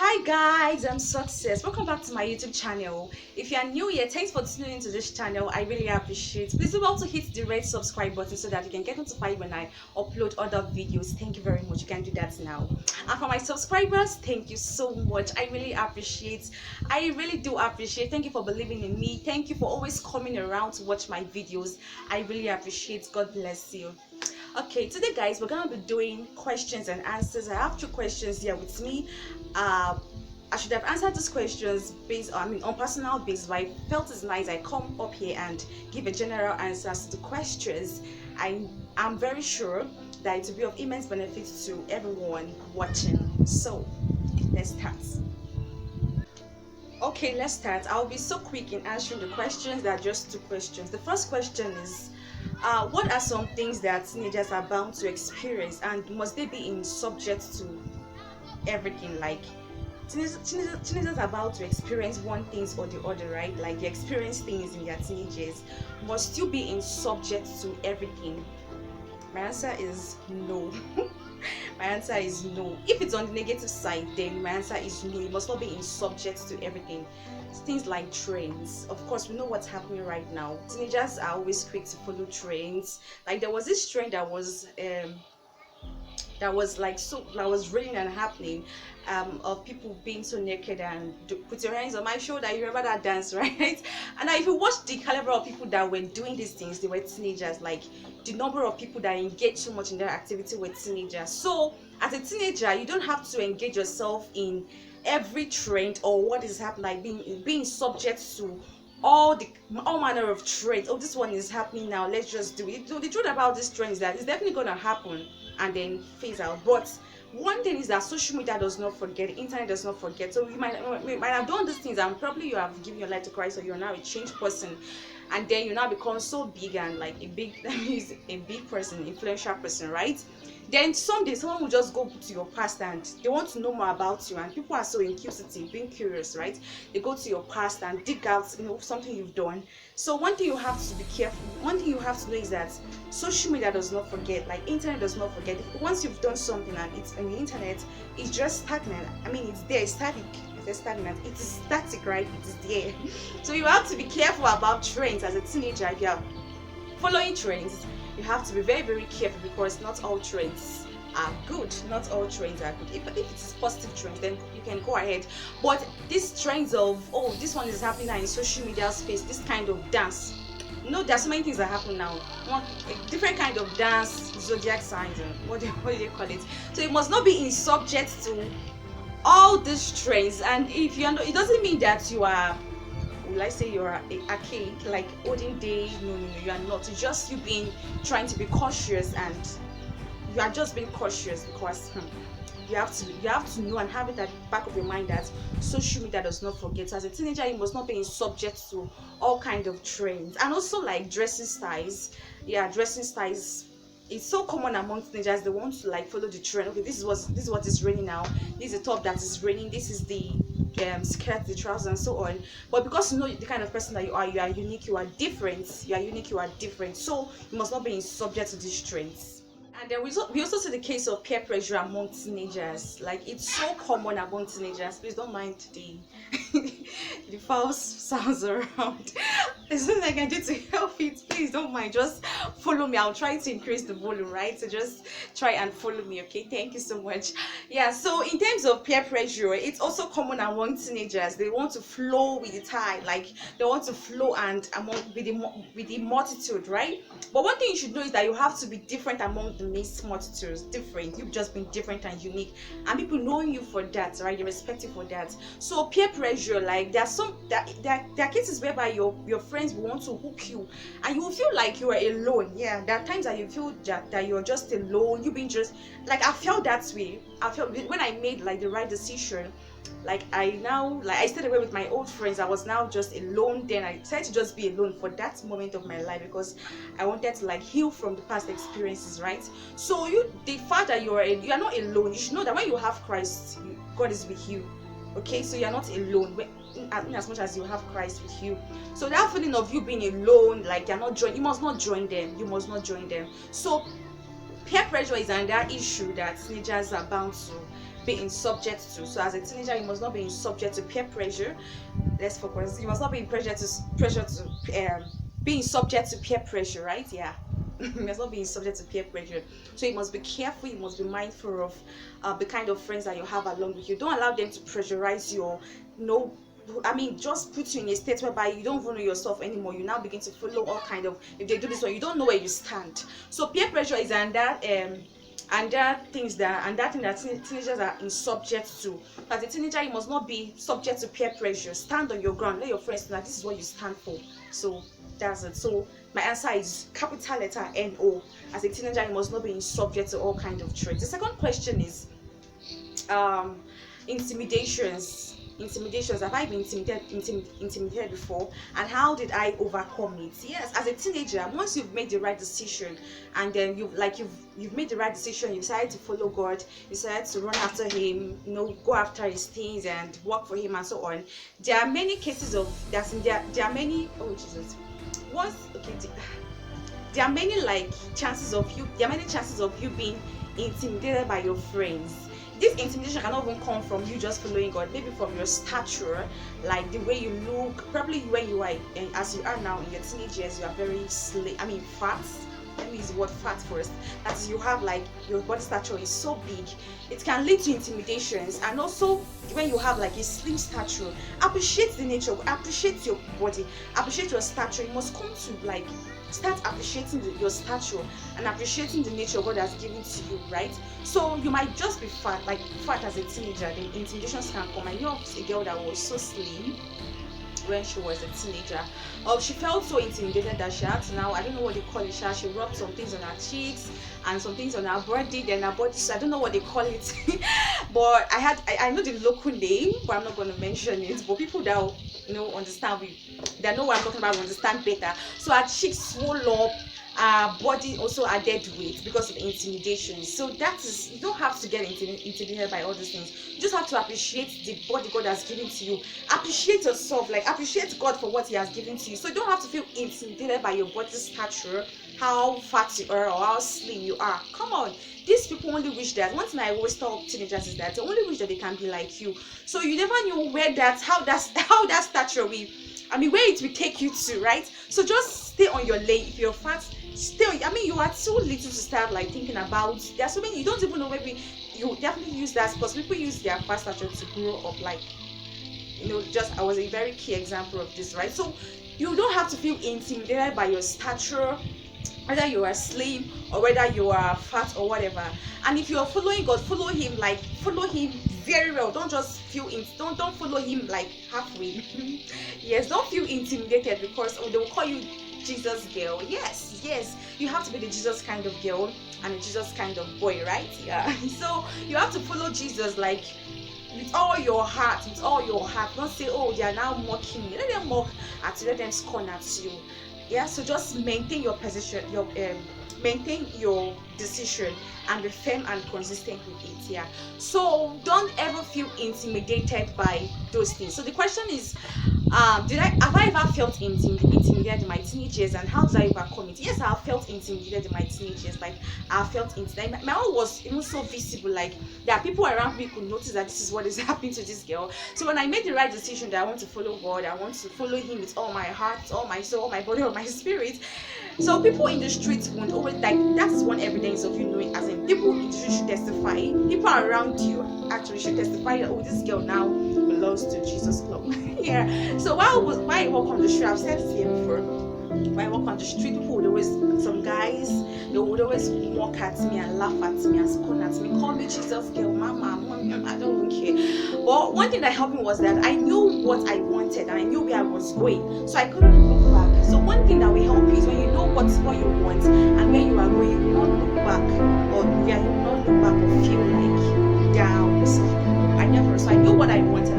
Hi guys, I'm Success. Welcome back to my YouTube channel. If you are new here, thanks for tuning into this channel. I really appreciate it. Please do also hit the red subscribe button so that you can get notified when I upload other videos. Thank you very much. You can do that now. And for my subscribers, thank you so much. I really appreciate. I really do appreciate. Thank you for believing in me. Thank you for always coming around to watch my videos. I really appreciate. God bless you. Okay, today guys, we're gonna be doing questions and answers. I have two questions here with me. I should have answered these questions based on personal basis, but I felt it's nice I come up here and give a general answers to the questions. I'm very sure that it will be of immense benefit to everyone watching. So let's start. Okay, let's start. I'll be so quick in answering the questions. There are just two questions. The first question is, what are some things that teenagers are bound to experience, and must they be in subject to everything? Like teenagers are about to experience one thing or the other, right? Like they experience things in their teenagers. Must you be in subject to everything? My answer is no. My answer is no. If it's on the negative side, then my answer is no. You must not be in subject to everything. Things like trends. Of course, we know what's happening right now. Teenagers are always quick to follow trends. Like there was this trend that was raining and happening, of people being so naked and put your hands on my shoulder. You remember that dance, right? And if you watch the caliber of people that were doing these things, they were teenagers. Like the number of people that engage so much in their activity were teenagers. So as a teenager, you don't have to engage yourself in every trend or what is happening, like being subject to all manner of trends. Oh, this one is happening now, let's just do it. So the truth about this trend is that it's definitely going to happen and then phase out. But one thing is that social media does not forget, the internet does not forget. So you might have done these things and probably you have given your life to Christ, so you're now a changed person, and then you now become so big and like a big a big person, influential person, right? Then someday someone will just go to your past and they want to know more about you, and people are so inquisitive, being curious, right? They go to your past and dig out, something you've done. So one thing you have to be careful, one thing you have to know is that social media does not forget, like internet does not forget. Once you've done something and it's on the internet, it's just stagnant. It's there, it's static. It's stagnant, it is static, right? It is there. So you have to be careful about trends as a teenager. If you're following trends, you have to be very, very careful, because not all trends are good. Not all trends are good. If it is positive trends, then you can go ahead. But these trends of, oh, this one is happening now in social media space, this kind of dance. There's so many things that happen now. A different kind of dance, zodiac signs, and what do they call it? So you must not be in subject to all these trends. And if you are not, it doesn't mean that you are, let's say you're archaic, like olden day. No, you are not. It's just you being trying to be cautious, and you are just being cautious because you have to know and have it at the back of your mind that social media does not forget. So as a teenager, you must not be in subject to all kind of trends. And also like dressing styles. Dressing styles, it's so common among teenagers. They want to like follow the trend. Okay, this is what is raining now. This is the top that is raining. This is the skirt, the trousers, and so on. But because you know the kind of person that you are unique, you are different. You are unique, you are different. So you must not be in subject to these trends. And then we also see the case of peer pressure among teenagers. Like it's so common among teenagers. Please don't mind the the false sounds around. It's not like I do to help it. Please don't mind. Just follow me. I'll try to increase the volume, right? So just try and follow me, okay? Thank you so much. So in terms of peer pressure, it's also common among teenagers. They want to flow with the tide, like they want to flow and with the multitude, right? But one thing you should know is that you have to be different among the mixed multitudes. Different. You've just been different and unique, and people knowing you for that, right? They respect you for that. So peer pressure, like there are cases whereby your friends will want to hook you, and you will feel like you are alone. There are times that you feel that you're just alone. You've been just like, I felt that way. I felt when I made like the right decision. Like I stayed away with my old friends. I was now just alone. Then I decided to just be alone for that moment of my life, because I wanted to like heal from the past experiences, right? So the fact that you are not alone, you should know that when you have Christ, God is with you. Okay, so you're not alone in as much as you have Christ with you. So that feeling of you being alone, like you must not join them. You must not join them. So peer pressure is another issue that teenagers are bound to be in subject to. So as a teenager, you must not be in subject to peer pressure. Let's focus. You must not be in being subject to peer pressure, right? Yeah. You must not be subject to peer pressure. So you must be careful. You must be mindful of the kind of friends that you have along with you. Don't allow them to pressurize your no. I mean, just put you in a state whereby you don't even know yourself anymore. You now begin to follow all kind of, if they do this one, you don't know where you stand. So peer pressure is under things that teenagers are in subject to. As a teenager, you must not be subject to peer pressure. Stand on your ground. Let your friends know that this is what you stand for. So that's it. So my answer is capital letter NO. As a teenager, you must not be in subject to all kind of traits. The second question is intimidations. Have I been intimidated before, and how did I overcome it? Yes, as a teenager, once you've made the right decision, and then you've made the right decision, you decided to follow God, you decided to run after him, go after his things and work for him and so on. There are many cases of there are many, oh Jesus, once okay, there are many chances of you being intimidated by your friends. This intimidation cannot even come from you just following God, maybe from your stature, like the way you look. Probably when you are, as you are now in your teenage years, you are very fat. Let me use the word fat first. That is, you have your body stature is so big, it can lead to intimidations. And also, when you have a slim stature, appreciate the nature, appreciate your body, appreciate your stature. You must come to start appreciating your stature and appreciating the nature God has given to you, right? So you might just be fat as a teenager, then intimidations can come. I know a girl that was so slim when she was a teenager. She felt so intimidated that she had to now, I don't know what they call it, she rubbed some things on her cheeks and some things on her body, then her body, so I don't know what they call it. But I know the local name, but I'm not going to mention it. But people that understand, that know what I'm talking about, understand better. So her cheeks swole up, body also added weight because of intimidation. So that is, you don't have to get intimidated by all these things. You just have to appreciate the body God has given to you. Appreciate yourself, appreciate God for what he has given to you. So you don't have to feel intimidated by your body stature, how fat you are or how slim you are. Come on, these people only wish that. One thing I always tell teenagers is that they only wish that they can be like you. So you never know how that stature will, where it will take you to, right? So just stay on your lane. If you're fat, still, you are too little to start thinking about. There are so many you don't even know. Maybe you definitely use that because people use their fat stature to grow up. I was a very key example of this, right? So you don't have to feel intimidated by your stature, whether you are slim or whether you are fat or whatever. And if you are following God, follow him very well. Don't just don't follow him halfway. Yes, don't feel intimidated because they will call you Jesus girl. Yes, you have to be the Jesus kind of girl and a Jesus kind of boy, right? Yeah. So you have to follow Jesus with all your heart. Don't say, oh, they are now mocking me. Let them mock at you, let them scorn at you. Yeah, so just maintain your position, maintain your decision and be firm and consistent with it. Yeah, so don't ever feel intimidated by those things. So the question is, have I ever felt intimidated in my teenage years, and how did I overcome it? Yes, I have felt intimidated in my teenage years. I felt intimidated. My own was even so visible. There are people around me who could notice that this is what is happening to this girl. So when I made the right decision that I want to follow God, I want to follow him with all my heart, all my soul, all my body, all my spirit. So people in the streets won't always that is one evidence of you knowing, as in people in the street should testify. People around you actually should testify that, oh, this girl now belongs to Jesus Club. Yeah. So while I walk on the street, I've said it here before. When I walk on the street, people would always, some guys, they would always walk at me and laugh at me and scorn at me, call me Jesus girl, mama, I don't care. But one thing that helped me was that I knew what I wanted and I knew where I was going, so I couldn't look back. So one thing that will help you is when you know what you want and where you are going, you will not look back, or you will not look back or feel down or something. I never. So I knew what I wanted.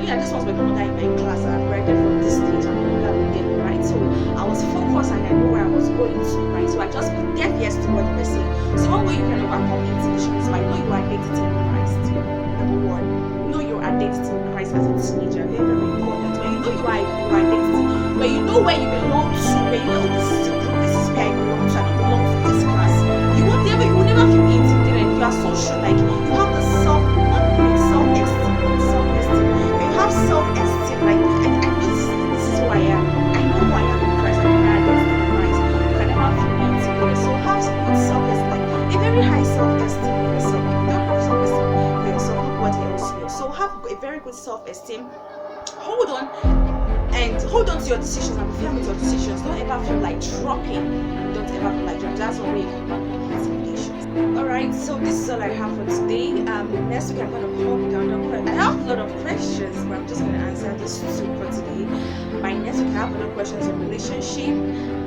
I just was my mother in my class. I graduated from this stage and that again, right? So I was focused and I knew where I was going to, right? So I just put deaf yes to what they were saying. So one way you can overcome intimidation is by knowing your identity in Christ. Number one, know your identity in Christ as a teenager. Very, very important. When you know your identity, when you know where you belong to, when you know this is where I belong to, I don't belong to this class, you will never feel intimidated. You are so sure, you have the self have a very good self-esteem, hold on and hold on to your decisions and be firm with your decisions. Don't ever feel like dropping. Don't ever feel like dropping. That's one way you can run intimidations. Alright, so this is all I have for today. Next week I'm gonna come with I have a lot of questions, but I'm just gonna answer these two for today. By next week I have other questions on relationship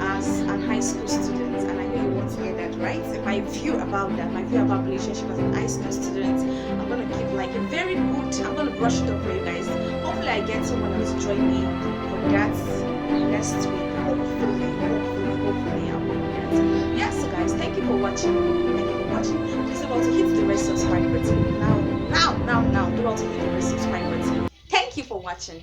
as an high school student, and I know you want to hear that, right? So my view about that, my view about relationship as an high school student, I'm gonna give like a very good, I'm gonna brush it up for you guys. Hopefully I get someone else to join me for that next week. Hopefully I will do that. Yeah, so guys, thank you for watching. Thank you for watching. Please about to hit the red subscribe button now. Do about to hit the red subscribe button. Thank you for watching.